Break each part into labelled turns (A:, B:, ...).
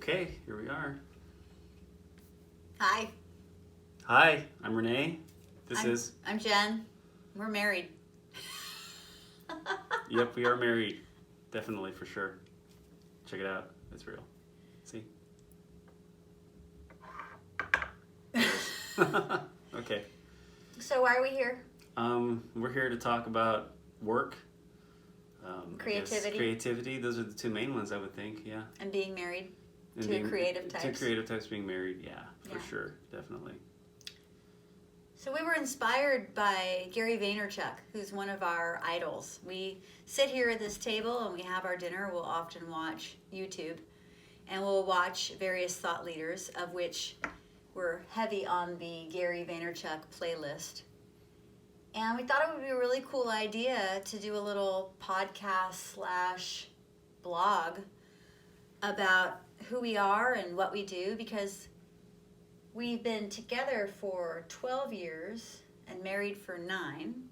A: Okay, here we are.
B: Hi.
A: Hi, I'm Renee.
B: I'm Jen. We're married.
A: Yep, we are married. Definitely, for sure. Check it out. It's real. See? Okay.
B: So why are we here?
A: We're here to talk about work.
B: Creativity.
A: Creativity. Those are the two main ones, I would think. Yeah.
B: And being married.
A: And
B: Two creative types.
A: Two creative types being married. Yeah, for
B: Yeah.
A: sure. Definitely.
B: So we were inspired by Gary Vaynerchuk, who's one of our idols. We sit here at this table and we have our dinner. We'll often watch YouTube, and we'll watch various thought leaders, of which we're heavy on the Gary Vaynerchuk playlist. And we thought it would be a really cool idea to do a little podcast/blog about who we are and what we do, because we've been together for 12 years and married for 9.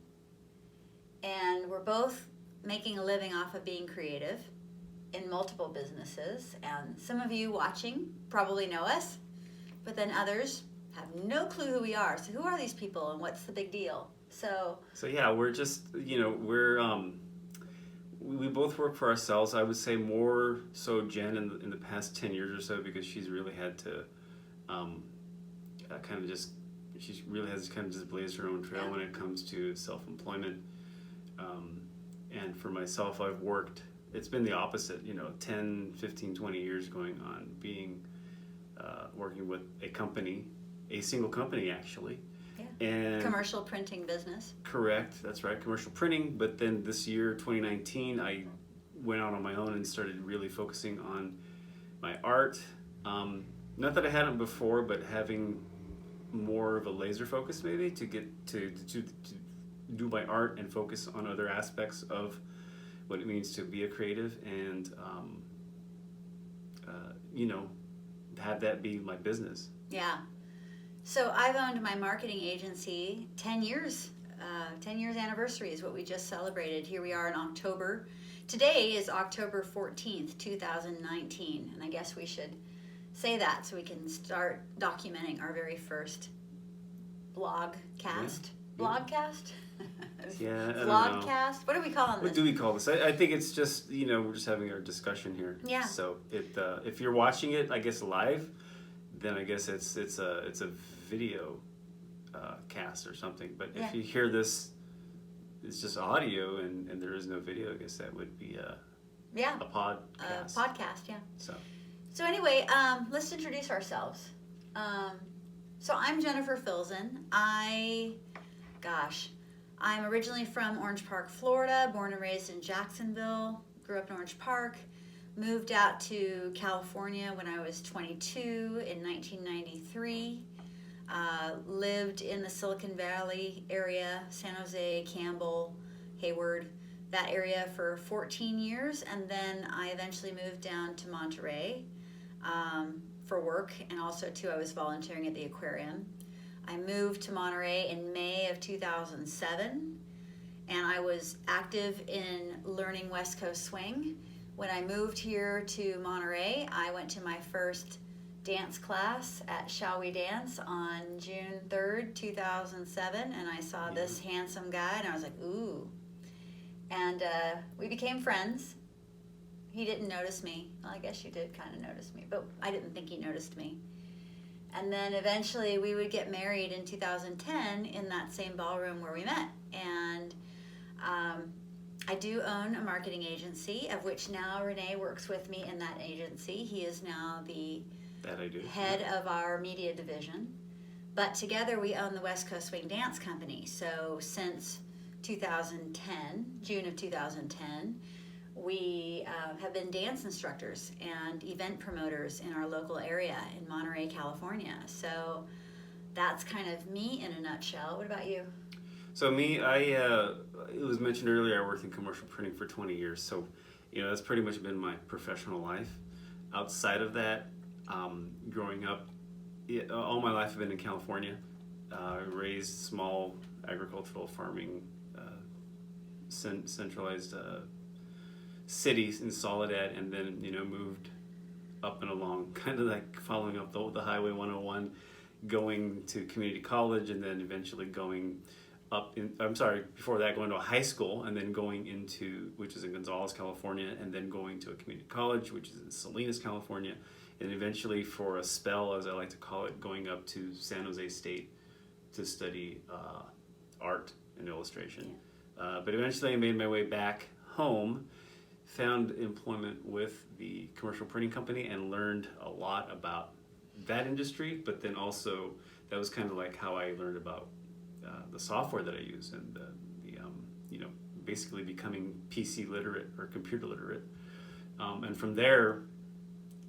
B: And we're both making a living off of being creative in multiple businesses. And some of you watching probably know us, but then others have no clue who we are. So who are these people and what's the big deal? So
A: yeah, we're just, we both work for ourselves. I would say more so Jen in the past 10 years or so, because she's really had to she really has kind of just blazed her own trail when it comes to self-employment. And for myself, I've worked, it's been the opposite, 10, 15, 20 years going on, working with a single company actually.
B: yeah.
A: And
B: Commercial printing business.
A: correct, that's right, commercial printing. But then this year, 2019, I went out on my own and started really focusing on my art. Not that I hadn't before, but having more of a laser focus maybe to get to do my art and focus on other aspects of what it means to be a creative, and have that be my business.
B: Yeah. So I've owned my marketing agency 10 years. 10 years anniversary is what we just celebrated. Here we are in October. Today is October 14th, 2019. And I guess we should say that so we can start documenting our very first blogcast.
A: Yeah.
B: Blogcast?
A: Yeah, I don't know.
B: Vlogcast? What are we calling this?
A: What do we call this? I think it's just, we're just having our discussion here.
B: Yeah.
A: So if you're watching it, I guess live, then I guess it's a video cast or something. But if you hear this, it's just audio and there is no video. I guess that would be a podcast.
B: Podcast, yeah.
A: So
B: anyway, let's introduce ourselves. So I'm Jennifer Filzen. I'm originally from Orange Park, Florida, born and raised in Jacksonville, grew up in Orange Park, moved out to California when I was 22 in 1993, lived in the Silicon Valley area, San Jose, Campbell, Hayward, that area for 14 years, and then I eventually moved down to Monterey for work, and also too I was volunteering at the aquarium. I moved to Monterey in May of 2007, and I was active in learning West Coast swing. When I moved here to Monterey, I went to my first dance class at Shall We Dance on June 3rd, 2007, and I saw this handsome guy, and I was like, ooh. And we became friends. He didn't notice me. Well, I guess you did kind of notice me, but I didn't think he noticed me. And then eventually we would get married in 2010 in that same ballroom where we met. And I do own a marketing agency, of which now Rene works with me in that agency. He is now the head of our media division. But together we own the West Coast Swing Dance Company. So since 2010, June of 2010, we have been dance instructors and event promoters in our local area in Monterey, California. So that's kind of me in a nutshell. What about you?
A: So me, it was mentioned earlier, I worked in commercial printing for 20 years. So, that's pretty much been my professional life. Outside of that, growing up, all my life I've been in California. Raised small agricultural farming, centralized cities in Soledad, and then moved up and along, kind of like following up the Highway 101, going to community college, and then eventually going before that, going to a high school, and then going into, which is in Gonzales, California, and then going to a community college, which is in Salinas, California, and eventually for a spell, as I like to call it, going up to San Jose State to study art and illustration. But eventually I made my way back home, found employment with the commercial printing company, and learned a lot about that industry, but then also that was kind of like how I learned about the software that I use, and the basically becoming PC literate or computer literate, and from there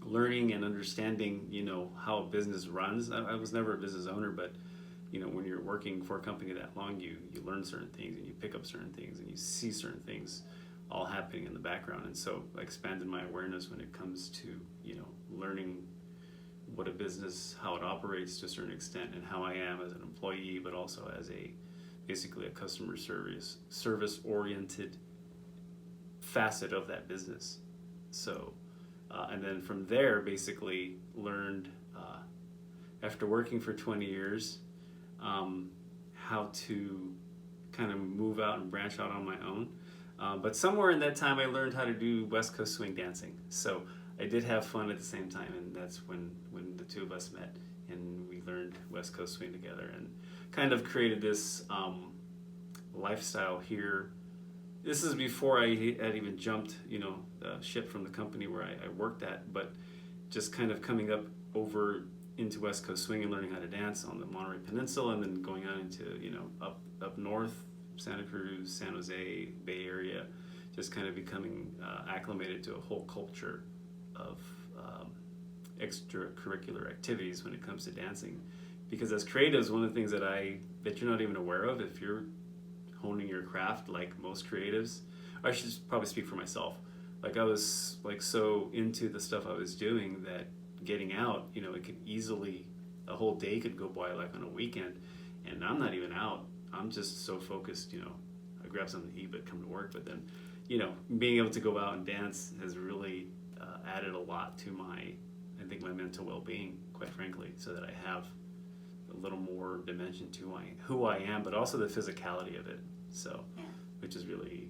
A: learning and understanding how a business runs. I was never a business owner, but when you're working for a company that long, you learn certain things and you pick up certain things and you see certain things all happening in the background, and so I expanded my awareness when it comes to learning what a business, how it operates to a certain extent, and how I am as an employee, but also as basically a customer service oriented facet of that business. So and then from there basically learned after working for 20 years how to kind of move out and branch out on my own, but somewhere in that time I learned how to do West Coast swing dancing. So I did have fun at the same time, and that's when the two of us met and we learned West Coast swing together and kind of created this lifestyle here. This is before I had even jumped, ship from the company where I worked at, but just kind of coming up over into West Coast swing and learning how to dance on the Monterey Peninsula, and then going on into up north, Santa Cruz, San Jose, Bay Area, just kind of becoming acclimated to a whole culture of extracurricular activities when it comes to dancing. Because as creatives, one of the things that you're not even aware of, if you're honing your craft like most creatives, I should probably speak for myself. Like I was so into the stuff I was doing that getting out, it could easily, a whole day could go by like on a weekend, and I'm not even out. I'm just so focused, I grab something to eat but come to work. But then, being able to go out and dance has really added a lot to my mental well-being, quite frankly, so that I have a little more dimension to who I am, but also the physicality of it. So, which is really,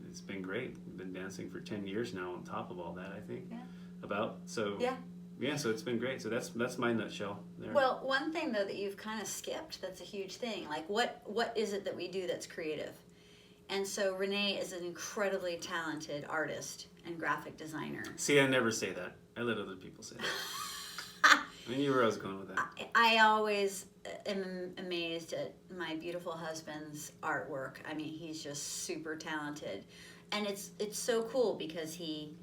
A: it's been great. I've been dancing for 10 years now on top of all that, I think. So it's been great. So that's my nutshell there.
B: Well, one thing though that you've kind of skipped, that's a huge thing. Like what is it that we do that's creative? And so Rene is an incredibly talented artist and graphic designer.
A: See, I never say that. I let other people say that. I knew where I was going with that.
B: I always am amazed at my beautiful husband's artwork. I mean, he's just super talented. And it's so cool because he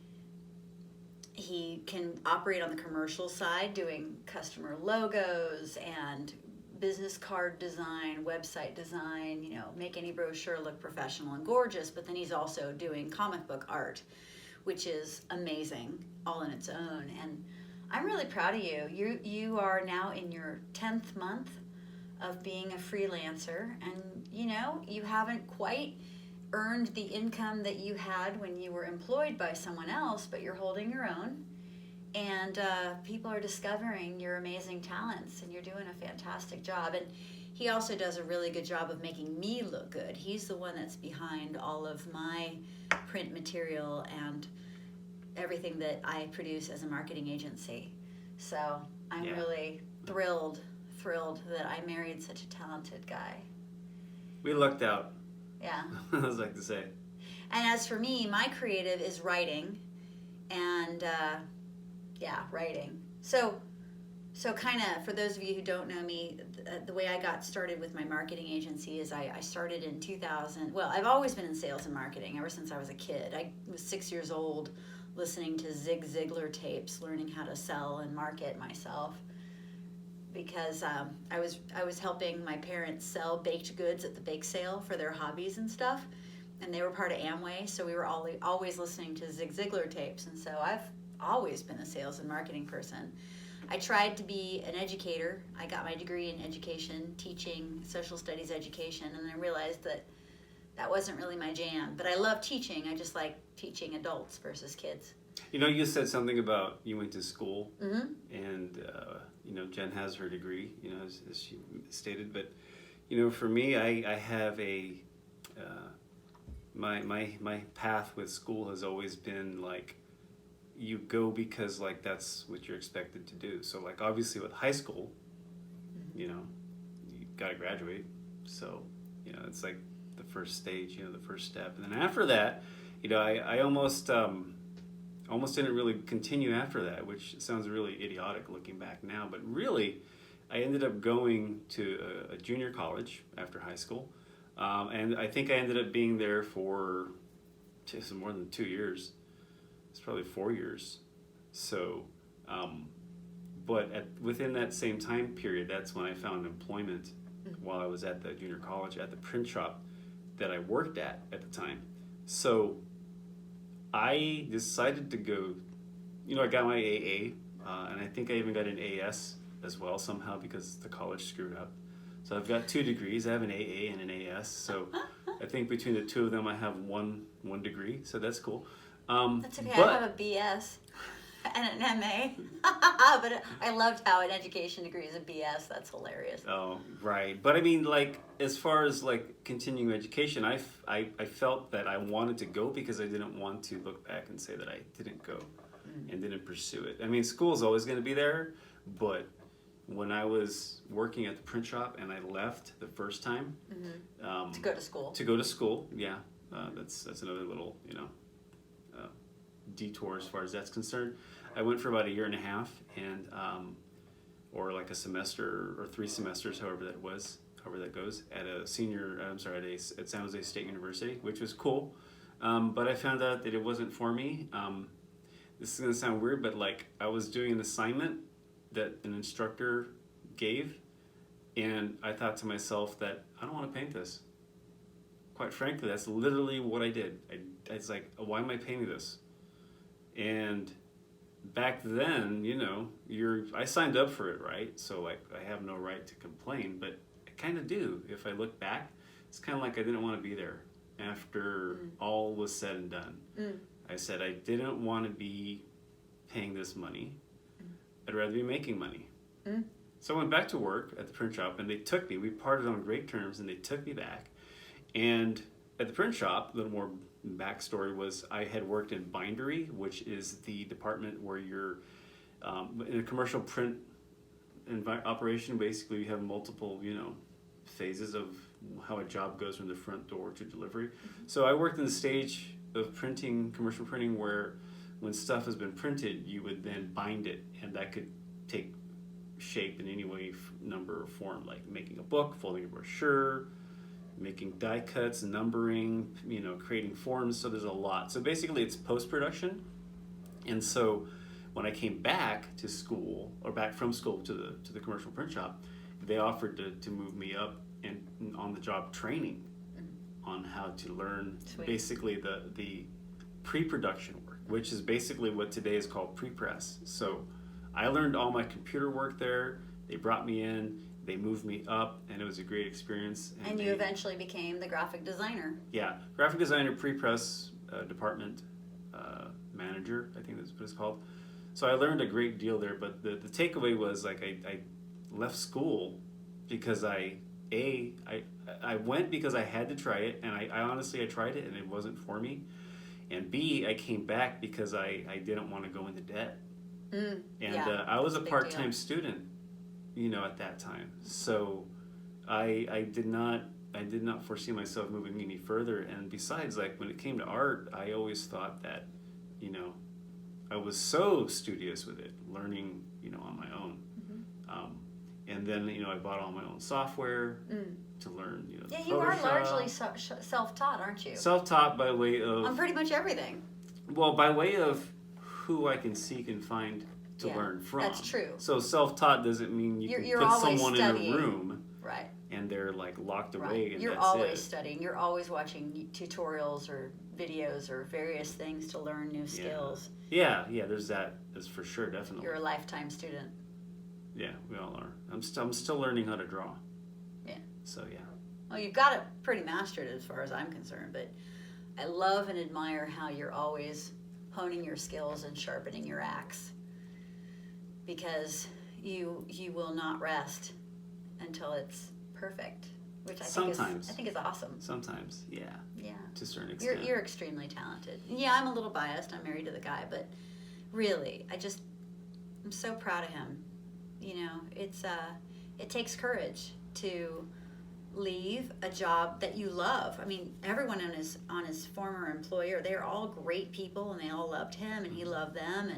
B: can operate on the commercial side, doing customer logos and business card design, website design, make any brochure look professional and gorgeous, but then he's also doing comic book art, which is amazing all in its own. And I'm really proud of you. You are now in your 10th month of being a freelancer, and you haven't quite earned the income that you had when you were employed by someone else, but you're holding your own, and people are discovering your amazing talents, and you're doing a fantastic job. And he also does a really good job of making me look good. He's the one that's behind all of my print material and everything that I produce as a marketing agency. So I'm really thrilled that I married such a talented guy.
A: We lucked out.
B: Yeah.
A: I was like to say.
B: And as for me, my creative is writing, and writing. So kind of, for those of you who don't know me, the way I got started with my marketing agency is I started in 2000. Well, I've always been in sales and marketing ever since I was a kid. I was 6 years old listening to Zig Ziglar tapes, learning how to sell and market myself, because I was helping my parents sell baked goods at the bake sale for their hobbies and stuff, and they were part of Amway, so we were always listening to Zig Ziglar tapes, and so I've always been a sales and marketing person. I tried to be an educator. I got my degree in education, teaching, social studies education, and I realized that wasn't really my jam. But I love teaching. I just like teaching adults versus kids.
A: You said something about you went to school,
B: Mm-hmm.
A: and Jen has her degree, as she stated. But for me, I have my path with school has always been like, you go because like that's what you're expected to do. So like obviously with high school, you gotta graduate. So it's like the first stage, the first step, and then after that, I almost didn't really continue after that, which sounds really idiotic looking back now, but really I ended up going to a junior college after high school, and I think I ended up being there for just more than 2 years. It's probably 4 years. So, but within that same time period, that's when I found employment while I was at the junior college at the print shop that I worked at the time. So I decided to go, I got my AA, and I think I even got an AS as well somehow because the college screwed up. So I've got 2 degrees. I have an AA and an AS. So I think between the 2 of them, I have one degree. So that's cool.
B: That's okay.
A: But,
B: I have a BS and an MA. But I loved how an education degree is a BS. That's hilarious.
A: Oh, right. But I mean, like, as far as like continuing education, I felt that I wanted to go because I didn't want to look back and say that I didn't go and didn't pursue it. I mean, school's always going to be there, but when I was working at the print shop and I left the first time
B: To go to school.
A: Yeah, that's another little detour as far as that's concerned. I went for about 1.5 years, and or like a semester or 3 semesters, however that goes, at at San Jose State University, which was cool. But I found out that it wasn't for me. This is gonna sound weird, but like I was doing an assignment that an instructor gave, and I thought to myself that I don't want to paint this. Quite frankly, that's literally what I did. I was like, why am I painting this? And back then, I signed up for it, right? So like I have no right to complain, but I kind of do. If I look back, it's kind of like I didn't want to be there after all was said and done. I said I didn't want to be paying this money. I'd rather be making money. So I went back to work at the print shop, and they took me. We parted on great terms, and they took me back. And at the print shop, a little more backstory was I had worked in bindery, which is the department where you're in a commercial print operation. Basically, you have multiple, phases of how a job goes from the front door to delivery. So I worked in the stage of commercial printing, where when stuff has been printed, you would then bind it, and that could take shape in any way, number, or form, like making a book, folding a brochure, making die cuts, numbering, creating forms. So there's a lot. So basically it's post-production. And so when I came back to school, or back from school to the commercial print shop, they offered to move me up and on-the-job training on how to learn basically the pre-production work, which is basically what today is called pre-press. So I learned all my computer work there. They brought me in, they moved me up, and it was a great experience.
B: And you eventually became the graphic designer.
A: Yeah, graphic designer, pre-press department manager, I think that's what it's called. So I learned a great deal there, but the takeaway was like I left school because I went because I had to try it, and I honestly tried it and it wasn't for me. And B, I came back because I didn't want to go into debt. I was a part-time student, at that time. So I did not foresee myself moving any further. And besides, like when it came to art, I always thought that, I was so studious with it, learning, on my own. And then, I bought all my own software to learn,
B: Yeah, you are largely self-taught, aren't you?
A: Self-taught by way of...
B: On pretty much everything.
A: Well, by way of who I can seek and find to learn from.
B: That's true.
A: So self-taught doesn't mean you
B: You're
A: can put
B: always
A: someone
B: studying.
A: in a room
B: Right.
A: and they're like locked away
B: Right.
A: and
B: You're
A: that's
B: always
A: it.
B: studying. You're always watching tutorials or videos or various things to learn new skills.
A: Yeah, there's that. That's for sure, definitely.
B: You're a lifetime student.
A: Yeah, we all are. I'm still learning how to draw.
B: Yeah.
A: So yeah.
B: Well, you've got it pretty mastered as far as I'm concerned, but I love and admire how you're always honing your skills and sharpening your axe, because you will not rest until it's perfect, which I think is awesome.
A: Sometimes, yeah.
B: Yeah.
A: To a certain extent.
B: You're extremely talented. Yeah, I'm a little biased. I'm married to the guy, but really, I'm so proud of him. You know, it takes courage to leave a job that you love. I mean, everyone on his former employer, they're all great people, and they all loved him, and he loved them.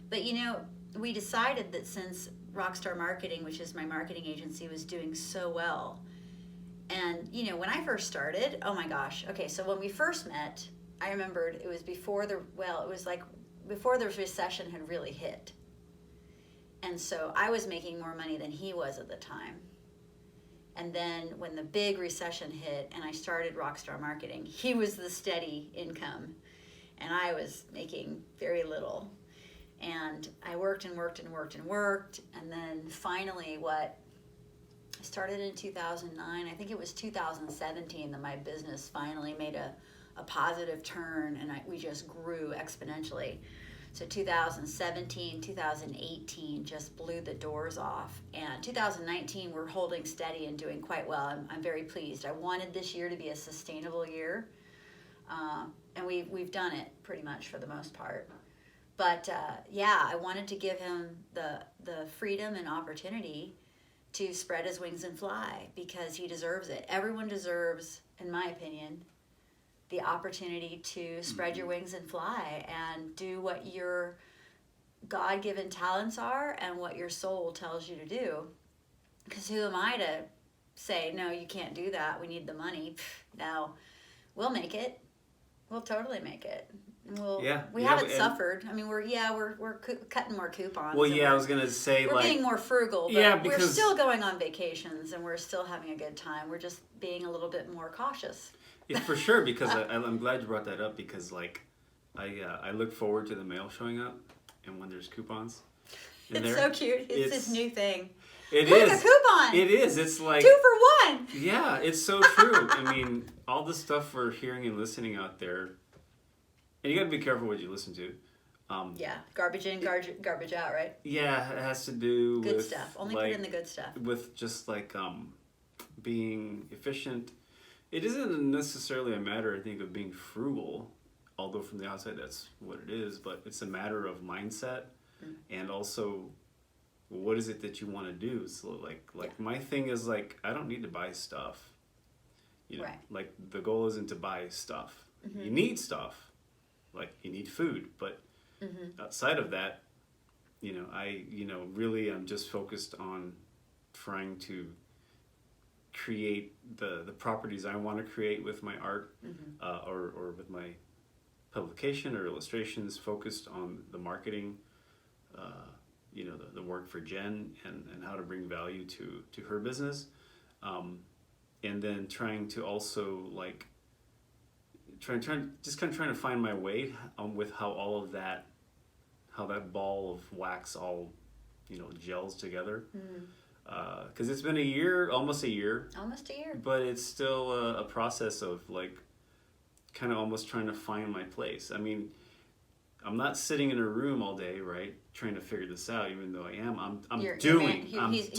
B: But you know, we decided that since Rockstar Marketing, which is my marketing agency, was doing so well, and you know, when I first started, oh my gosh. Okay, so when we first met, I remembered it was before the recession had really hit. And so I was making more money than he was at the time. And then when the big recession hit and I started Rockstar Marketing, he was the steady income and I was making very little. And I worked and worked and worked and worked. And then finally I started in 2009, I think it was 2017 that my business finally made a positive turn, and we just grew exponentially. So 2017, 2018 just blew the doors off. And 2019, we're holding steady and doing quite well. I'm very pleased. I wanted this year to be a sustainable year. And we've done it pretty much for the most part. But I wanted to give him the freedom and opportunity to spread his wings and fly, because he deserves it. Everyone deserves, in my opinion, the opportunity to spread your wings and fly and do what your God-given talents are and what your soul tells you to do. Because who am I to say, no, you can't do that, we need the money? No, we'll make it. We'll totally make it. We haven't suffered. I mean, we're cutting more coupons.
A: Well, yeah, I was gonna say
B: we're being more frugal. But
A: because
B: we're still going on vacations and we're still having a good time. We're just being a little bit more cautious.
A: Yeah, for sure. Because I'm glad you brought that up, because like I look forward to the mail showing up, and when there's coupons.
B: It's so cute. It's this new thing.
A: It
B: Look,
A: is
B: a coupon.
A: It is. It's like
B: 2 for 1.
A: Yeah, it's so true. I mean, all the stuff we're hearing and listening out there. And you got to be careful what you listen to.
B: Garbage in, garbage out, right?
A: Yeah, it has to do
B: good
A: with
B: stuff. Only put in the good stuff.
A: With just like being efficient. It isn't necessarily a matter, I think, of being frugal, although from the outside that's what it is. But it's a matter of mindset, and also what is it that you want to do. So like my thing is like, I don't need to buy stuff. You know, like the goal isn't to buy stuff. Mm-hmm. You need stuff. Like you need food, but outside of that, really I'm just focused on trying to create the properties I want to create with my art, or with my publication or illustrations, focused on the marketing, the work for Jen and how to bring value to her business, and then trying to also like trying to find my way with how that ball of wax all gels together, because it's been almost a year, but it's still a process of like kind of almost trying to find my place. I mean, I'm not sitting in a room all day, right, trying to figure this out, even though I am. I'm doing. He's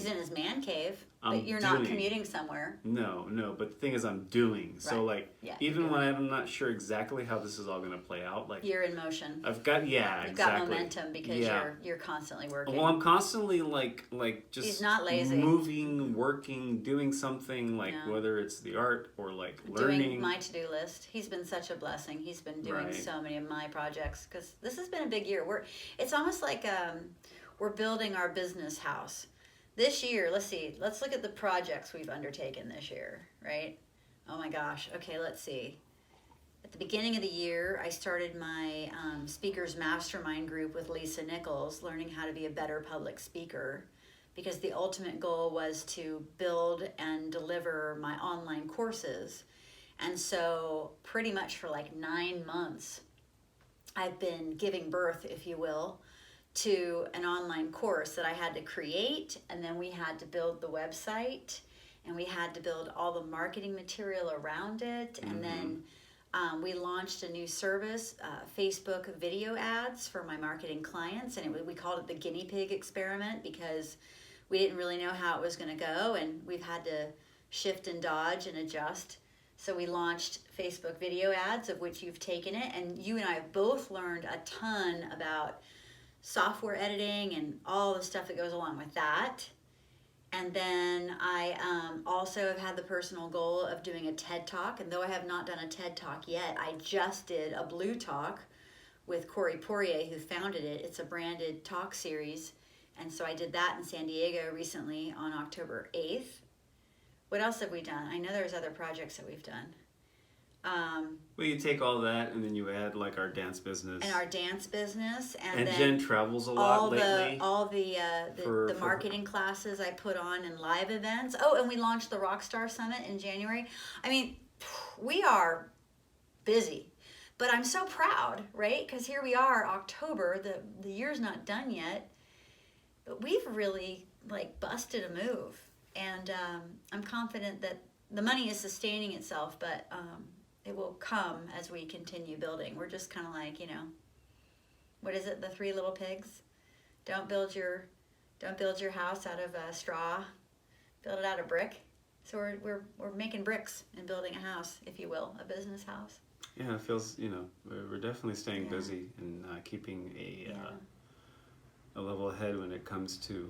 A: in
B: his man cave, but you're not commuting somewhere.
A: No, but the thing is, I'm doing. Right. So like, even when I'm not sure exactly how this is all going to play out, like
B: you're in motion.
A: I've got You've
B: got momentum because you're constantly working.
A: Well, I'm constantly like just
B: He's not lazy.
A: Moving, working, doing something, like whether it's the art or like learning.
B: Doing my to-do list. He's been such a blessing. He's been doing so many of my projects, because this has been a big year. It's almost like we're building our business house. This year, let's look at the projects we've undertaken this year, right? Oh my gosh. Okay, let's see. At the beginning of the year, I started my speakers mastermind group with Lisa Nichols, learning how to be a better public speaker, because the ultimate goal was to build and deliver my online courses. And so pretty much for like 9 months, I've been giving birth, if you will, to an online course that I had to create, and then we had to build the website, and we had to build all the marketing material around it, and then We launched a new service, Facebook video ads for my marketing clients, and we called it the guinea pig experiment because we didn't really know how it was going to go, and we've had to shift and dodge and adjust. So we launched Facebook video ads, of which you've taken it, and you and I have both learned a ton about software editing and all the stuff that goes along with that. And then I also have had the personal goal of doing a TED Talk, and though I have not done a TED Talk yet, I just did a Blue Talk with Corey Poirier, who founded it. It's a branded talk series, and so I did that in San Diego recently on October 8th. What else have we done? I know there's other projects that we've done.
A: Well, you take all that and then you add like our dance business.
B: And our dance business, and then
A: Jen travels a lot lately.
B: All the marketing classes I put on and live events. Oh, and we launched the Rockstar Summit in January. I mean, we are busy, but I'm so proud, right? Because here we are, October. The year's not done yet, but we've really like busted a move, and I'm confident that the money is sustaining itself, but it will come as we continue building. We're just kind of like, what is it? The three little pigs. Don't build your house out of straw. Build it out of brick. So we're making bricks and building a house, if you will, a business house.
A: Yeah, it feels, we're definitely staying busy and keeping a level ahead when it comes to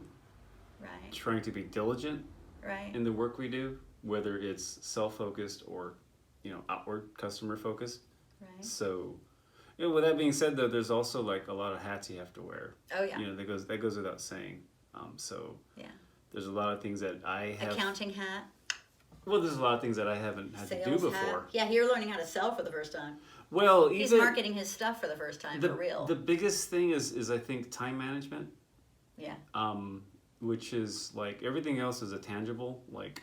A: trying to be diligent in the work we do, whether it's self-focused or outward customer focused.
B: Right.
A: So, with that being said, though, there's also like a lot of hats you have to wear.
B: Oh yeah.
A: That goes without saying.
B: Yeah.
A: There's a lot of things that I have.
B: Accounting hat.
A: Well, there's a lot of things that I haven't had to do before.
B: Hat. Yeah, you're learning how to sell for the first time.
A: Well,
B: he's marketing his stuff for the first time for real.
A: The biggest thing is I think time management.
B: Yeah.
A: Which is like everything else is a tangible like.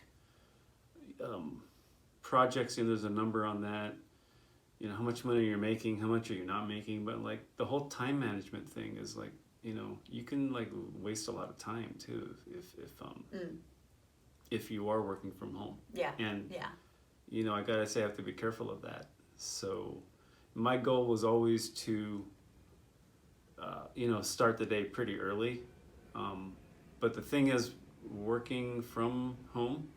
A: Projects, there's a number on that, how much money you're making, how much are you not making, but like the whole time management thing is like, you can like waste a lot of time too if you are working from home.
B: Yeah.
A: And I gotta say I have to be careful of that. So my goal was always to start the day pretty early, but the thing is, working from home,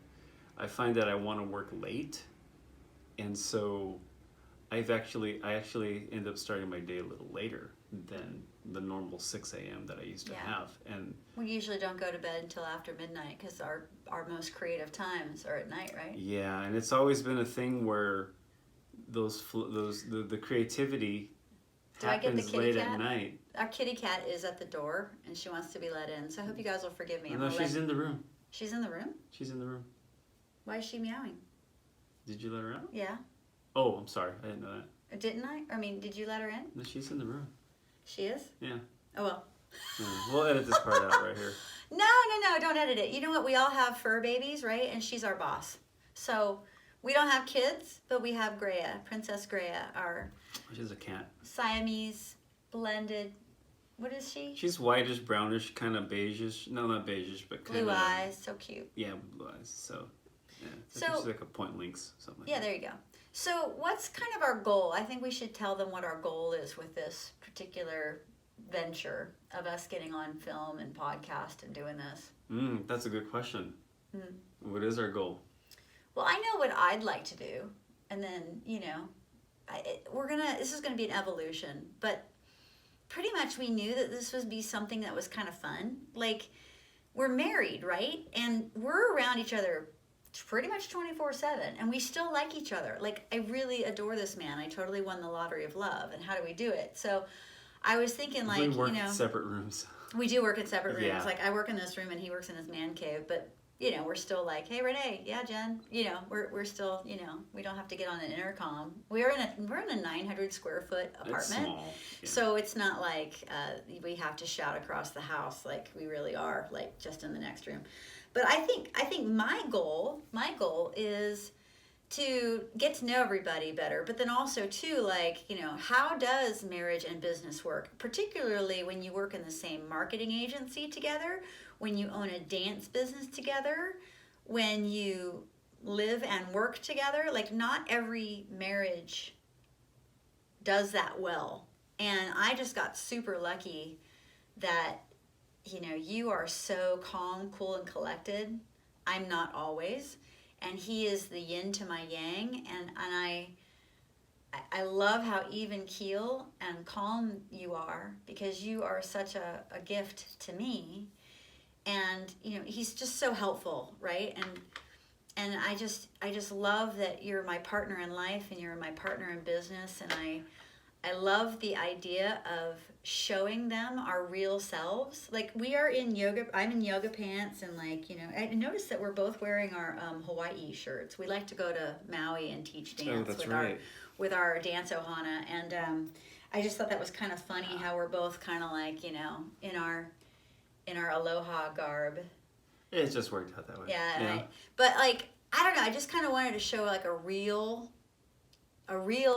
A: I find that I want to work late, and so I actually end up starting my day a little later than the normal 6 a.m. that I used to have. And
B: we usually don't go to bed until after midnight because our most creative times are at night, right?
A: Yeah, and it's always been a thing where the creativity happens late at night.
B: Our kitty cat is at the door, and she wants to be let in. So I hope you guys will forgive me.
A: No, she's in the room.
B: She's in the room?
A: She's in the room.
B: Why is she meowing?
A: Did you let her out?
B: Yeah.
A: Oh, I'm sorry. I didn't know that.
B: Didn't I? I mean, did you let her in?
A: No, she's in the room.
B: She is?
A: Yeah.
B: Oh, well.
A: Yeah. We'll edit this part out right here.
B: No, don't edit it. You know what? We all have fur babies, right? And she's our boss. So we don't have kids, but we have Greya, Princess Greya, our...
A: She's a cat.
B: Siamese blended... What is she?
A: She's whitish, brownish, kind of beigeish. No, not beigeish, but kind of...
B: Blue eyes. So cute.
A: Yeah, blue eyes. So... Yeah,
B: so
A: she's like a point lynx, something like
B: that. There you go. So what's kind of our goal? I think we should tell them what our goal is with this particular venture of us getting on film and podcast and doing this.
A: That's a good question. What is our goal?
B: Well, I know what I'd like to do, and then this is gonna be an evolution, but pretty much we knew that this would be something that was kind of fun. Like, we're married, right? And we're around each other pretty much 24/7, and we still like each other. Like, I really adore this man. I totally won the lottery of love, and how do we do it? So I was thinking, like,
A: we work in separate rooms.
B: We do work in separate rooms.
A: Yeah.
B: Like, I work in this room and he works in his man cave, but we're still like, hey, Renee, yeah, Jen, we're still, we don't have to get on an intercom. We're in a 900 square foot apartment.
A: It's small. Yeah.
B: So it's not like we have to shout across the house like we really are, like just in the next room. But I think my goal is to get to know everybody better, but then also too, like, how does marriage and business work, particularly when you work in the same marketing agency together, when you own a dance business together, when you live and work together. Like, not every marriage does that well. And I just got super lucky that, you are so calm, cool, and collected. I'm not always. And he is the yin to my yang. And I love how even keel and calm you are, because you are such a gift to me. And, he's just so helpful, right? And I just love that you're my partner in life and you're my partner in business. And I love the idea of showing them our real selves. Like, we are in yoga, I'm in yoga pants, and I noticed that we're both wearing our Hawaii shirts. We like to go to Maui and teach dance with our dance ohana. And I just thought that was kind of funny how we're both kind of in our aloha garb.
A: It just worked out that way.
B: Yeah. Right. But I don't know, I just kind of wanted to show a real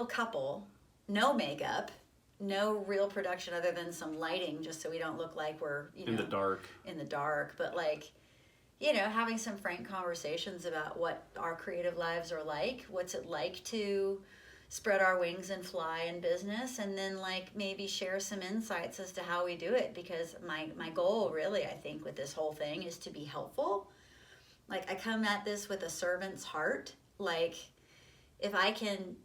B: couple. No makeup, no real production other than some lighting, just so we don't look like we're,
A: in the dark.
B: But having some frank conversations about what our creative lives are like, what's it like to spread our wings and fly in business, and then maybe share some insights as to how we do it, because my goal really, I think, with this whole thing is to be helpful. I come at this with a servant's heart. If I can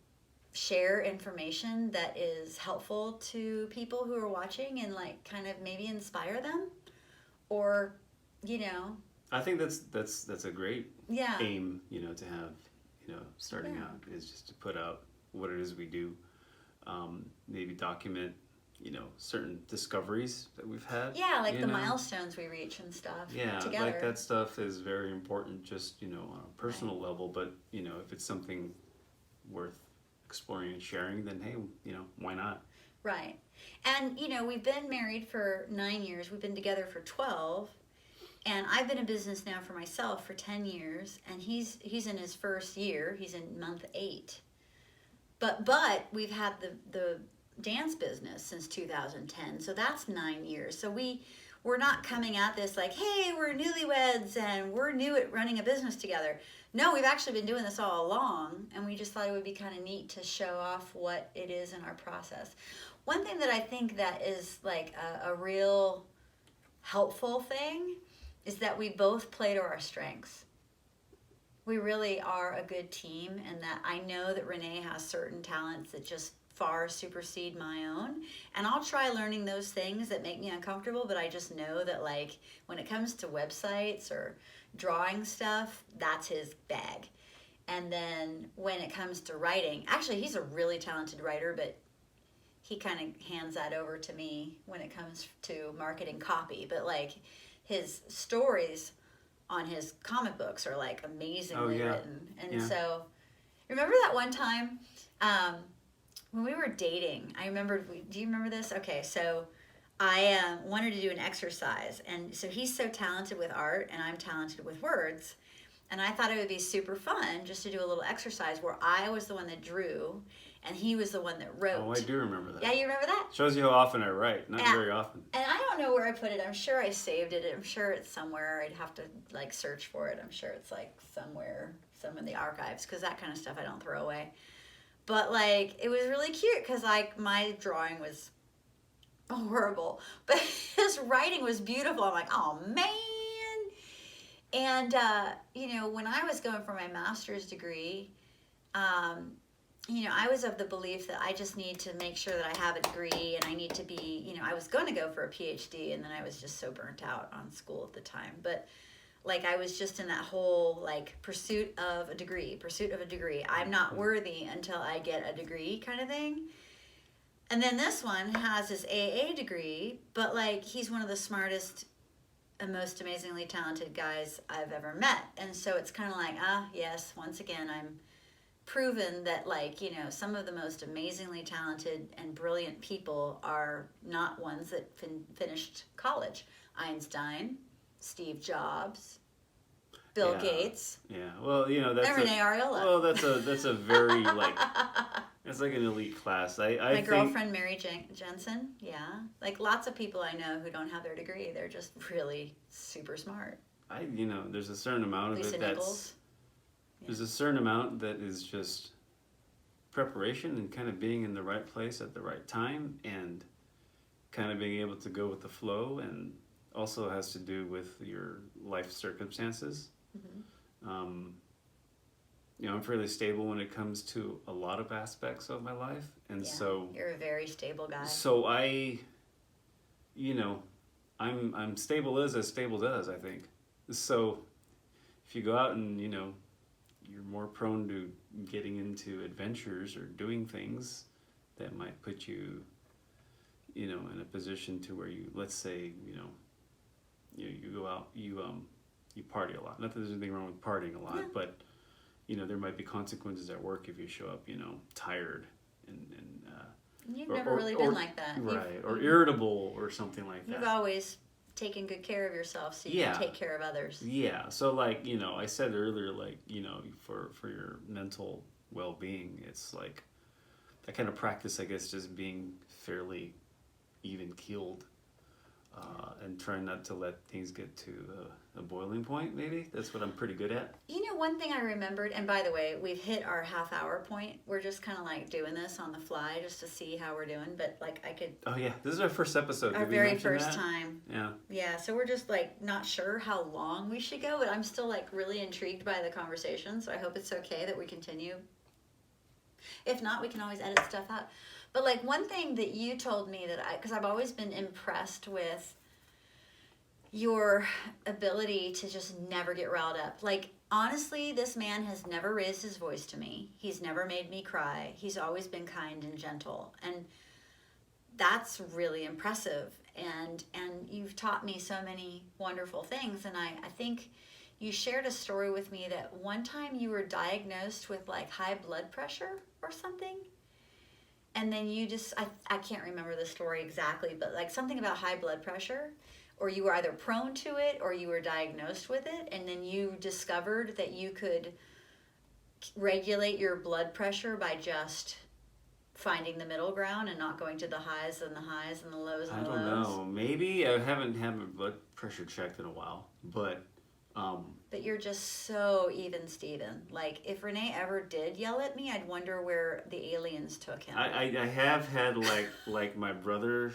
B: share information that is helpful to people who are watching and kind of maybe inspire them, or
A: I think that's a great aim, to have, starting out, is just to put out what it is we do, maybe document, certain discoveries that we've had.
B: The milestones we reach and stuff.
A: Together. That stuff is very important, just on a personal level. But if it's something worth exploring and sharing, then hey, why not?
B: Right. And we've been married for 9 years. We've been together for 12. And I've been in business now for myself for 10 years, and he's in his first year. He's in month 8. But we've had the dance business since 2010, so that's 9 years. So we're not coming at this hey, we're newlyweds and we're new at running a business together. No, we've actually been doing this all along, and we just thought it would be kind of neat to show off what it is in our process. One thing that I think that is a real helpful thing is that we both play to our strengths. We really are a good team, and that I know that Rene has certain talents that just far supersede my own, and I'll try learning those things that make me uncomfortable, but I just know that when it comes to websites or drawing stuff, that's his bag. And then when it comes to writing, actually he's a really talented writer, but he kind of hands that over to me when it comes to marketing copy. But his stories on his comic books are amazingly written. And so remember that one time when we were dating, I remembered, do you remember this? Okay, so I wanted to do an exercise, and so he's so talented with art and I'm talented with words, and I thought it would be super fun just to do a little exercise where I was the one that drew and he was the one that wrote.
A: Oh, I do remember that.
B: Yeah, you remember that?
A: Shows you how often I write. Not very often.
B: And I don't know where I put it. I'm sure I saved it. I'm sure it's somewhere. I'd have to search for it. I'm sure it's somewhere, some in the archives, because that kind of stuff I don't throw away. But it was really cute because my drawing was horrible, but his writing was beautiful. I'm like, oh man. And when I was going for my master's degree, I was of the belief that I just need to make sure that I have a degree, and I need to be, I was going to go for a PhD, and then I was just so burnt out on school at the time. But I was just in that whole pursuit of a degree. I'm not worthy until I get a degree kind of thing. And then this one has his AA degree, but he's one of the smartest and most amazingly talented guys I've ever met. And so it's kind of yes, once again, I'm proven that some of the most amazingly talented and brilliant people are not ones that finished college. Einstein, Steve Jobs, Bill Gates.
A: Yeah. Well, that's
B: and Rene Arreola.
A: Well, that's a very it's an elite class. My
B: girlfriend Mary Jensen. Yeah. Lots of people I know who don't have their degree. They're just really super smart.
A: There's a certain amount of
B: Lisa
A: it that's
B: Nichols.
A: There's a certain amount that is just preparation and kind of being in the right place at the right time and kind of being able to go with the flow, and also has to do with your life circumstances. You know, I'm fairly stable when it comes to a lot of aspects of my life, and so
B: you're a very stable guy.
A: So you know, I'm stable as stable does, I think. So if you go out and, you know, you're more prone to getting into adventures or doing things that might put you, you know, in a position to where you, let's say, you go out, you party a lot. Not that there's anything wrong with partying a lot, but you know, there might be consequences at work if you show up, you know, tired and
B: you've never really been like that,
A: right? Or irritable or something like that.
B: You've always taken good care of yourself, so you can take care of others.
A: Yeah. So, like, you know, I said earlier, like, you know, for your mental well-being, it's like I kind of practice, I guess, just being fairly even-keeled, and trying not to let things get to a boiling point. Maybe that's what I'm pretty good at.
B: You know, one thing I remembered, and by the way, we've hit our half-hour point. We're just kind of like doing this on the fly just to see how we're doing. But like, I could.
A: Oh yeah, this is our first episode.
B: Our very first time.
A: Yeah.
B: Yeah, so we're just like not sure how long we should go, but I'm still like really intrigued by the conversation. So I hope it's okay that we continue. If not, we can always edit stuff out. But like one thing that you told me because I've always been impressed with your ability to just never get riled up. Like, honestly, this man has never raised his voice to me. He's never made me cry. He's always been kind and gentle. And that's really impressive. And you've taught me so many wonderful things. And I think you shared a story with me that one time you were diagnosed with like high blood pressure or something. And then you just, I can't remember the story exactly, but like something about high blood pressure, or you were either prone to it or you were diagnosed with it. And then you discovered that you could regulate your blood pressure by just finding the middle ground and not going to the highs and the highs and the lows and the lows.
A: I don't know. Maybe I haven't had my blood pressure checked in a while, but
B: you're just so even, Steven. Like, if Rene ever did yell at me, I'd wonder where the aliens took him.
A: I have had like my brother,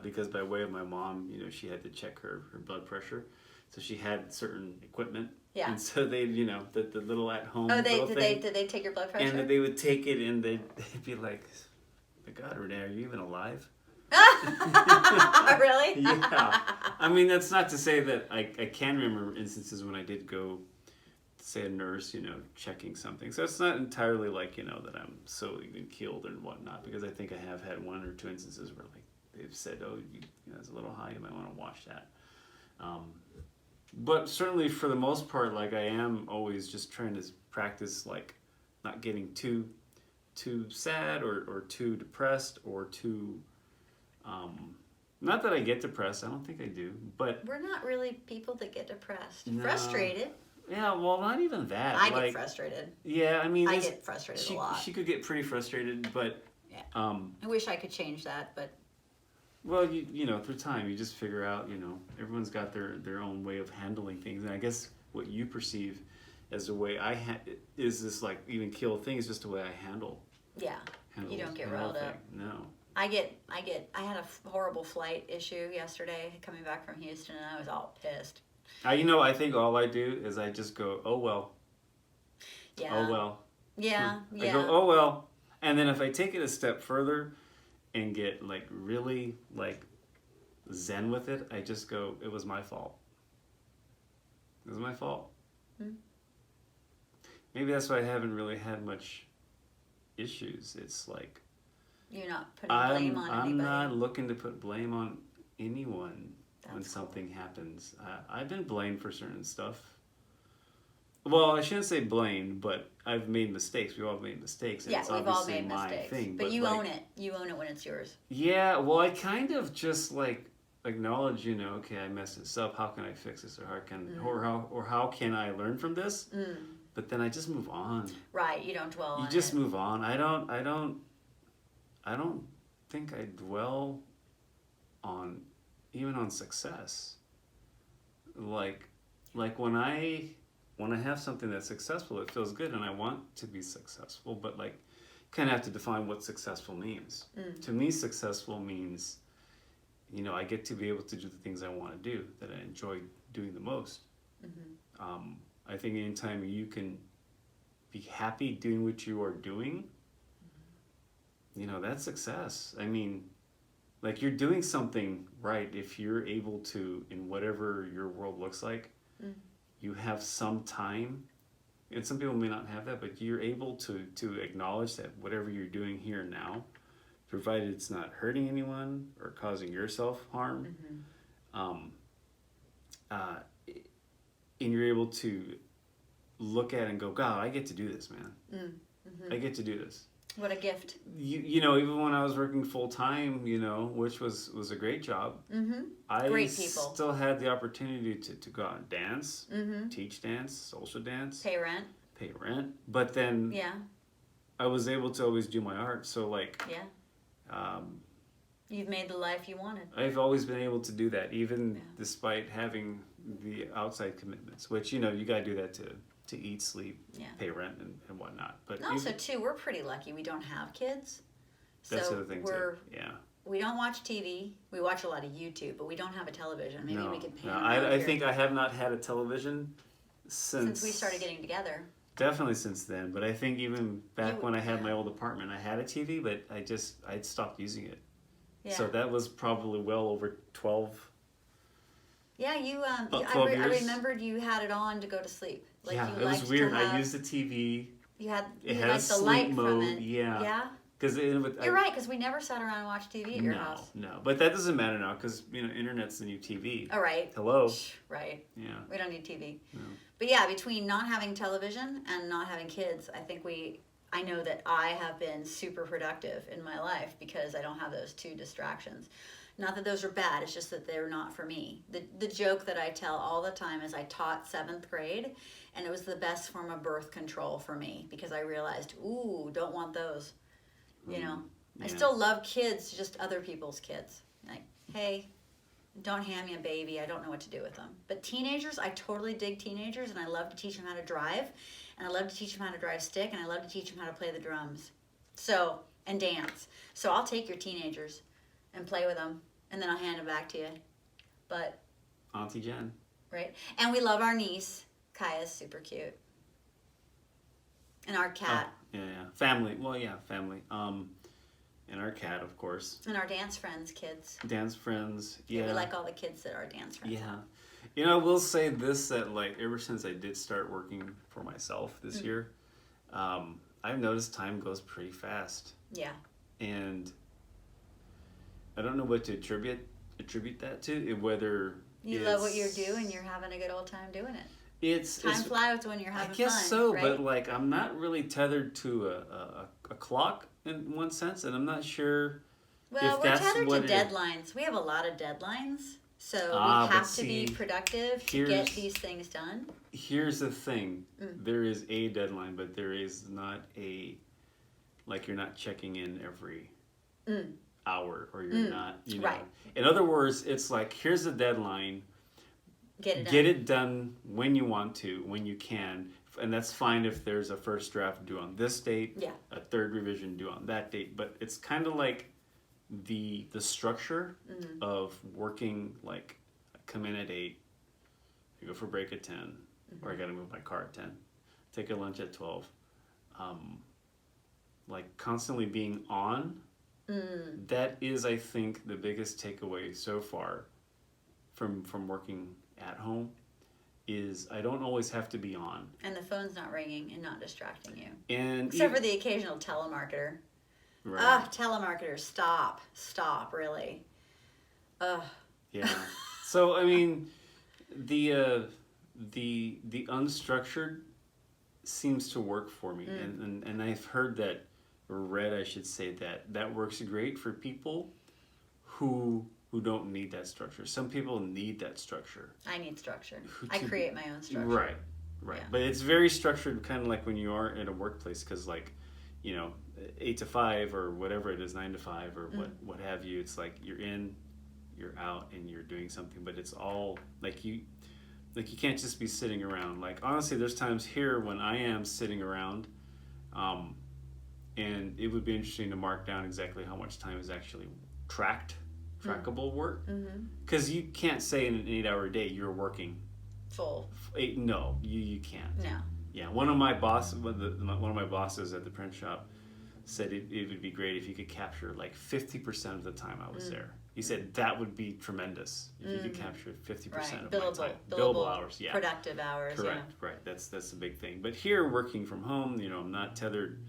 A: because by way of my mom, you know, she had to check her blood pressure, so she had certain equipment. Yeah. And so they, you know, the little at home.
B: Oh, did they take your blood pressure?
A: And they would take it, and they'd be like, "My God, Rene, are you even alive?"
B: Really?
A: Yeah. I mean, that's not to say that I can remember instances when I did go, say, a nurse, you know, checking something. So it's not entirely like, you know, that I'm so even keeled and whatnot, because I think I have had one or two instances where like they've said, oh, you know, it's a little high, you might want to watch that. But certainly for the most part, like, I am always just trying to practice like not getting too sad or too depressed or too not that I get depressed, I don't think I do, but
B: we're not really people that get depressed.
A: No.
B: Frustrated.
A: Yeah, well, not even that.
B: I get frustrated.
A: Yeah, I mean,
B: I get frustrated a lot.
A: She could get pretty frustrated, but
B: yeah. I wish I could change that, but
A: well, you know, through time, you just figure out, you know, everyone's got their own way of handling things, and I guess what you perceive as the way is this like even kill thing is just the way I handle.
B: Yeah, you don't get riled up.
A: No.
B: I had a horrible flight issue yesterday coming back from Houston, and I was all pissed.
A: You know, I think all I do is I just go, oh well.
B: Yeah.
A: Oh well.
B: Yeah.
A: I go, oh well, and then if I take it a step further and get like really like zen with it, I just go, it was my fault. It was my fault. Hmm. Maybe that's why I haven't really had much issues. It's like
B: you're not putting blame on anybody.
A: I'm not looking to put blame on anyone when something happens. I've been blamed for certain stuff. Well, I shouldn't say blamed, but I've made mistakes. We've all made mistakes. And
B: yeah,
A: it's
B: we've all
A: obviously
B: made mistakes.
A: Thing,
B: but you like, own it. You own it when it's yours.
A: Yeah, well, I kind of just like acknowledge, you know, okay, I messed this up. How can I fix this? Or how can I learn from this? Mm. But then I just move on.
B: Right, you don't dwell on it.
A: You just move on. I don't think I dwell on even on success. Like when I have something that's successful, it feels good and I want to be successful, but like kind of have to define what successful means. To me, successful means, I get to be able to do the things I want to do, that I enjoy doing the most. I think anytime you can be happy doing what you are doing, that's success. I mean, like, you're doing something right if you're able to, in whatever your world looks like, you have some time. And some people may not have that, but you're able to acknowledge that whatever you're doing here and now, provided it's not hurting anyone or causing yourself harm, and you're able to look at it and go, God, I get to do this, man. I get to do this.
B: What a gift.
A: Even when I was working full time, which was a great job, I
B: Great people.
A: still had the opportunity to go out and dance, teach dance, social dance,
B: Pay rent.
A: But then
B: Yeah.
A: I was able to always do my art. So
B: You've made the life you wanted.
A: I've always been able to do that, even despite having the outside commitments, which, you got to do that to eat, sleep, pay rent, and whatnot. But
B: also, too, we're pretty lucky we don't have kids.
A: That's
B: so
A: the other thing, too. Yeah.
B: We don't watch TV. We watch a lot of YouTube, but we don't have a television. Maybe we could pay
A: I think I have not had a television
B: since we started getting together.
A: Definitely since then. But I think even back when I had my old apartment, I had a TV, but I'd stopped using it. Yeah. So that was probably well over 12.
B: Yeah, I remembered you had it on to go to sleep. Like,
A: yeah, it was weird. I used the TV.
B: You had
A: it
B: had
A: has
B: the
A: sleep
B: light
A: mode.
B: from it.
A: Yeah.
B: Yeah.
A: You're
B: right, because we never sat around and watched TV at your house.
A: No, but that doesn't matter now, because internet's the new TV.
B: Oh, right.
A: Hello.
B: Right.
A: Yeah.
B: We don't need TV.
A: No.
B: But yeah, between not having television and not having kids, I know that I have been super productive in my life because I don't have those two distractions. Not that those are bad, it's just that they're not for me. The joke that I tell all the time is I taught 7th grade, and it was the best form of birth control for me because I realized, don't want those.
A: Yeah.
B: I still love kids, just other people's kids. Like, hey, don't hand me a baby. I don't know what to do with them. But teenagers, I totally dig teenagers, and I love to teach them how to drive, and I love to teach them how to drive stick, and I love to teach them how to play the drums, and dance. So I'll take your teenagers and play with them, and then I'll hand them back to you. But
A: Auntie Jen.
B: Right, and we love our niece. Kaya's super cute, and our cat.
A: Yeah. Family. Well, yeah, family. And our cat, of course.
B: And our dance friends' kids.
A: Dance friends, yeah.
B: We like all the kids that are dance friends.
A: Yeah. I will say this, that ever since I did start working for myself this year, I've noticed time goes pretty fast. Yeah. And I don't know what to attribute that to, whether
B: you love what you do and you're having a good old time doing it. Time flies when you're having fun.
A: I guess so,
B: right?
A: But I'm not really tethered to a clock in one sense, and I'm not sure.
B: Well, we're tethered to deadlines. We have a lot of deadlines, so we have to be productive to get these things done.
A: Here's the thing: there is a deadline, but there is not you're not checking in every hour, or you're not. Right. In other words, it's here's the deadline. Get it done when you want to, when you can, and that's fine if there's a first draft due on this date, a third revision due on that date. But it's kind of like the structure of working. I come in at 8, I go for break at 10, or I got to move my car at 10, take a lunch at 12. Constantly being on. That is, I think, the biggest takeaway so far from working at home is I don't always have to be on.
B: And the phone's not ringing and not distracting you.
A: Except
B: for the occasional telemarketer.
A: Right.
B: Telemarketers, stop, really.
A: Yeah. So, I mean, the unstructured seems to work for me. And I've heard that, or read, I should say, that works great for people who don't need that structure. Some people need that structure.
B: I need structure. I create my own structure.
A: Right. Yeah. But it's very structured, kind of like when you are in a workplace, because 8 to 5 or whatever it is, 9 to 5 or what have you. It's you're in, you're out, and you're doing something. But it's all you can't just be sitting around. Honestly, there's times here when I am sitting around, and it would be interesting to mark down exactly how much time is actually trackable work, because you can't say in an 8-hour day you're working
B: full.
A: No, you can't.
B: No.
A: Yeah, one of my bosses at the print shop said it would be great if you could capture like 50% of the time I was there. He said that would be tremendous if you could capture 50% of my time. Billable hours, yeah.
B: Productive hours.
A: Correct, right. That's the big thing. But here, working from home, I'm not tethered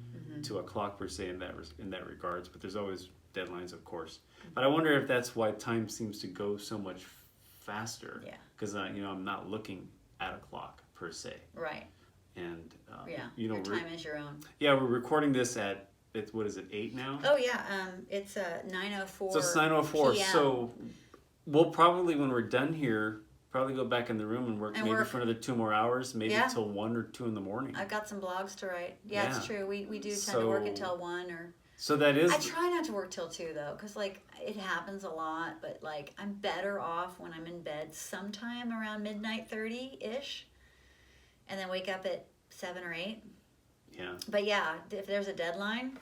A: to a clock per se in that regards. But there's always deadlines, of course. But I wonder if that's why time seems to go so much faster.
B: Yeah.
A: Because I'm not looking at a clock per se.
B: Right.
A: And
B: your time is your own.
A: Yeah, we're recording this at what is it, 8 now?
B: Oh yeah, it's 9:04.
A: So it's 9:04.
B: PM.
A: So we'll probably, when we're done here, probably go back in the room and work for another 2 more hours, maybe till 1 or 2 in the morning.
B: I've got some blogs to write. Yeah, it's true. We do tend to work until 1 or.
A: So that is.
B: I try not to work till 2 though, because it happens a lot. But I'm better off when I'm in bed sometime around midnight 30-ish, and then wake up at 7 or 8.
A: Yeah.
B: But yeah, if there's a deadline,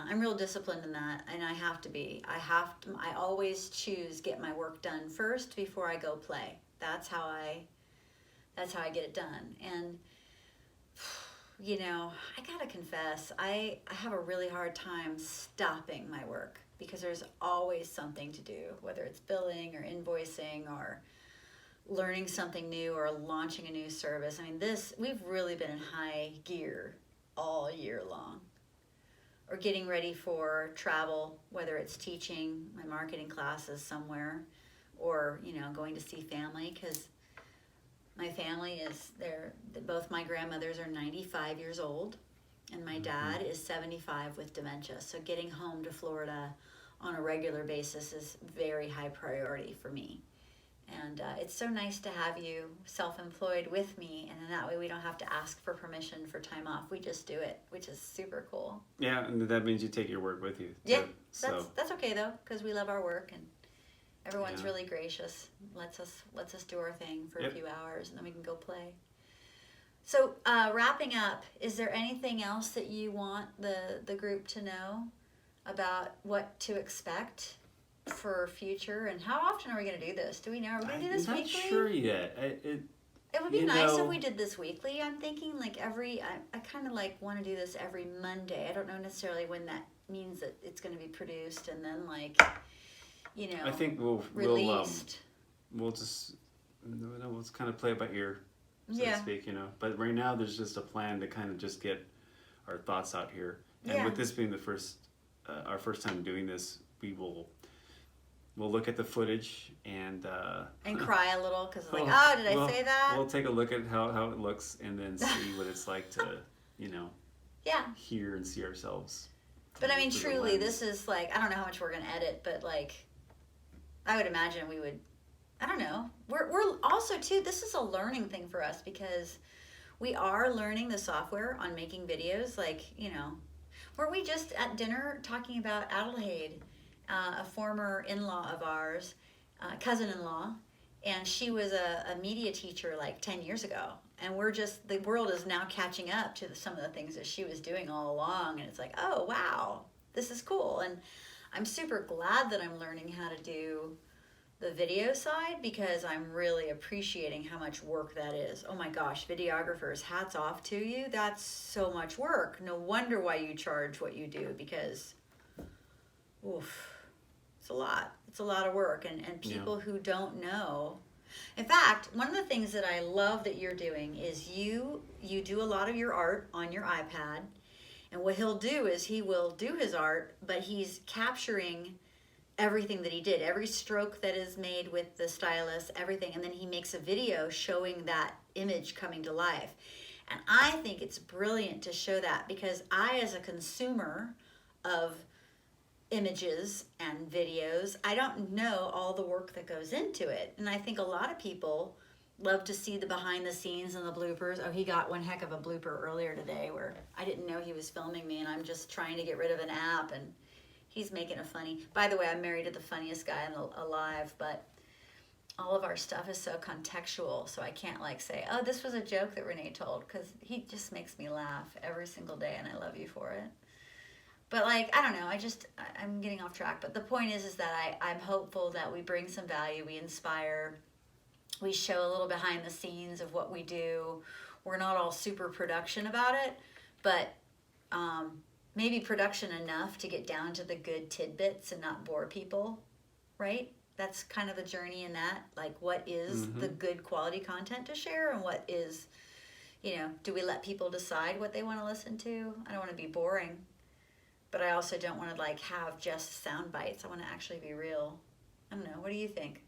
B: I'm real disciplined in that, and I have to be. I always choose get my work done first before I go play. That's how I get it done. And I gotta confess, I have a really hard time stopping my work because there's always something to do, whether it's billing or invoicing or learning something new or launching a new service. I mean, we've really been in high gear all year long. Or getting ready for travel, whether it's teaching my marketing classes somewhere or, going to see family, because my family both my grandmothers are 95 years old and my dad is 75 with dementia. So getting home to Florida on a regular basis is very high priority for me. And it's so nice to have you self-employed with me, and then that way we don't have to ask for permission for time off. We just do it, which is super cool.
A: Yeah, and that means you take your work with you.
B: Yeah, that's okay though, because we love our work, and everyone's really gracious. Lets us do our thing for a few hours, and then we can go play. So wrapping up, is there anything else that you want the group to know about what to expect for future, and how often are we going to do this? Do we know? Are we going to do this weekly?
A: I'm not sure yet.
B: It would be nice if we did this weekly. I'm thinking I kind of want to do this every Monday. I don't know necessarily when that means that it's going to be produced and then
A: I think
B: released.
A: We'll just let's kind of play it by ear, so to speak. But right now there's just a plan to kind of just get our thoughts out here. And with this being our first time doing this, we'll look at the footage and
B: cry a little because did I say that?
A: We'll take a look at how it looks and then see what it's like to hear and see ourselves.
B: But I mean, truly, this is I don't know how much we're gonna edit, but I would imagine we would. I don't know. We're also too. This is a learning thing for us because we are learning the software on making videos. Weren't we just at dinner talking about Adelaide? A former in-law of ours, cousin-in-law, and she was a media teacher 10 years ago. And the world is now catching up to some of the things that she was doing all along. And it's oh, wow, this is cool. And I'm super glad that I'm learning how to do the video side because I'm really appreciating how much work that is. Oh my gosh, videographers, hats off to you. That's so much work. No wonder why you charge what you do because, oof. It's a lot. It's a lot of work, and people who don't know. In fact, one of the things that I love that you're doing is you do a lot of your art on your iPad, and what he'll do is he will do his art, but he's capturing everything that he did, every stroke that is made with the stylus, everything, and then he makes a video showing that image coming to life. And I think it's brilliant to show that because I, as a consumer of images and videos, I don't know all the work that goes into it. And I think a lot of people love to see the behind the scenes and the bloopers. Oh, he got one heck of a blooper earlier today where I didn't know he was filming me and I'm just trying to get rid of an app and he's making a funny. By the way, I'm married to the funniest guy alive, but all of our stuff is so contextual, so I can't like say, oh, this was a joke that Rene told, because he just makes me laugh every single day, and I love you for it. But like, I don't know, I'm getting off track. But the point is that I'm hopeful that we bring some value, we inspire, we show a little behind the scenes of what we do. We're not all super production about it, but maybe production enough to get down to the good tidbits and not bore people, right? That's kind of the journey in that. Like, what is the good quality content to share, and what is, do we let people decide what they want to listen to? I don't want to be boring, but I also don't want to like have just sound bites. I want to actually be real. I don't know. What do you think?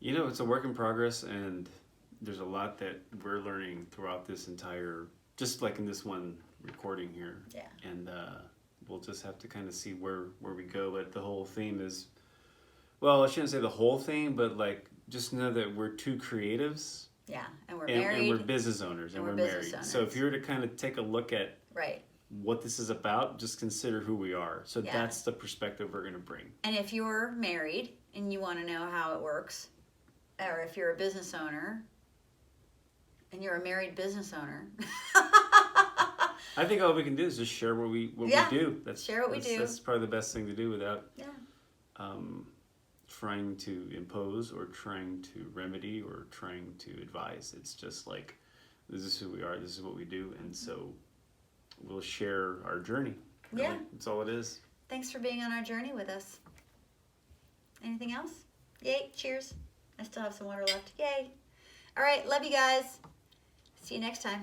A: It's a work in progress, and there's a lot that we're learning throughout this entire, just like in this one recording here.
B: Yeah.
A: And we'll just have to kind of see where we go. But the whole theme is, well, I shouldn't say the whole thing, but like just know that we're two creatives.
B: Yeah, and we're married.
A: And we're business owners, and we're married.
B: Owners.
A: So if you were to kind of take a look at what this is about, just consider who we are. So that's the perspective we're going to bring.
B: And if you're married and you want to know how it works, or if you're a business owner and you're a married business owner,
A: I think all we can do is just share what we do.
B: Share what we do.
A: That's probably the best thing to do without
B: yeah.
A: Trying to impose or trying to remedy or trying to advise. It's just like, this is who we are, this is what we do, and so we'll share our journey. Really.
B: Yeah.
A: That's all it is.
B: Thanks for being on our journey with us. Anything else? Yay, cheers. I still have some water left. Yay. All right, love you guys. See you next time.